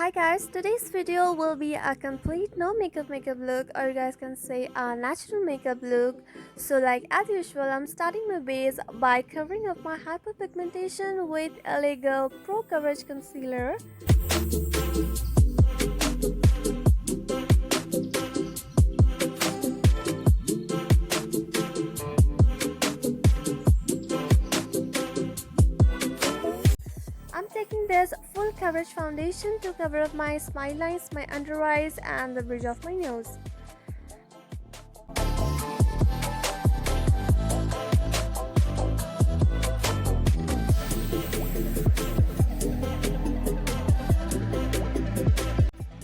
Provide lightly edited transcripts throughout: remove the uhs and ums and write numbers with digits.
Hi guys, today's video will be a complete no makeup look, or you guys can say a natural makeup look. So like as usual, I'm starting my base by covering up my hyperpigmentation with a Lego Pro Coverage Concealer. I'm taking this full coverage foundation to cover up my smile lines, my under eyes and the bridge of my nose.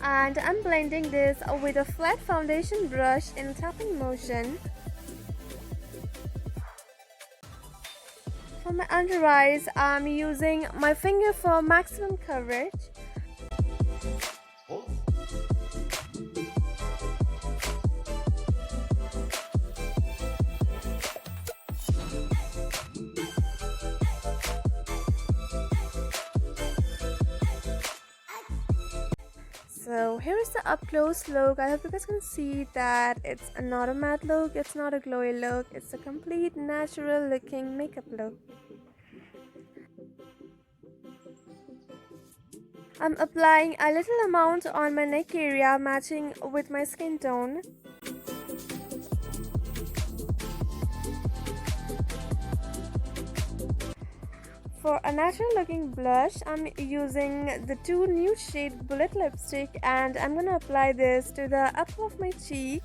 And I'm blending this with a flat foundation brush in tapping motion. For my under eyes, I'm using my finger for maximum coverage. So here is the up close look. I hope you guys can see that it's not a matte look, it's not a glowy look, it's a complete natural looking makeup look. I'm applying a little amount on my neck area matching with my skin tone. For a natural looking blush, I'm using the two nude shade Bullet lipstick and I'm gonna apply this to the upper of my cheek.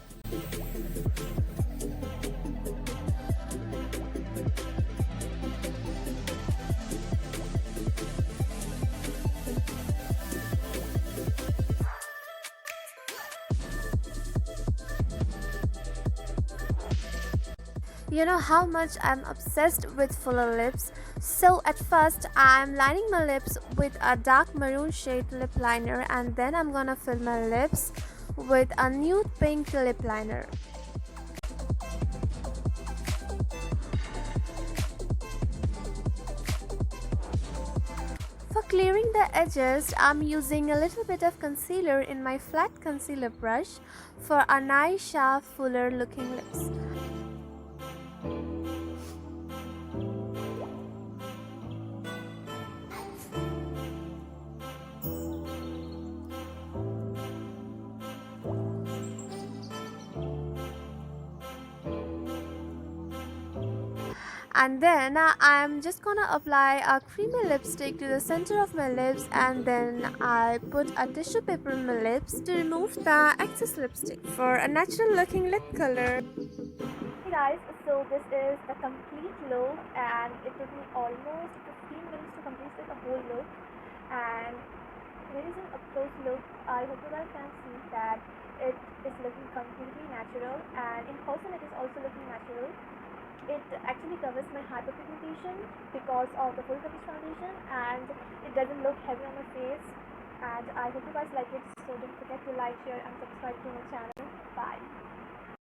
You know how much I'm obsessed with fuller lips. So at first I'm lining my lips with a dark maroon shade lip liner and then I'm gonna fill my lips with a nude pink lip liner. For clearing the edges, I'm using a little bit of concealer in my flat concealer brush for a nice sharp fuller looking lips. And then I'm just gonna apply a creamy lipstick to the center of my lips and then I put a tissue paper in my lips to remove the excess lipstick for a natural looking lip color. Hey guys, so this is the complete look and it took me almost 15 minutes to complete the whole look, and here is an up close look. I hope you guys can see that it is looking completely natural and in person it is also looking natural. It actually covers my hyperpigmentation because of the full coverage foundation and it doesn't look heavy on my face, and I hope you guys like it, so don't forget to like, share and subscribe to my channel. Bye.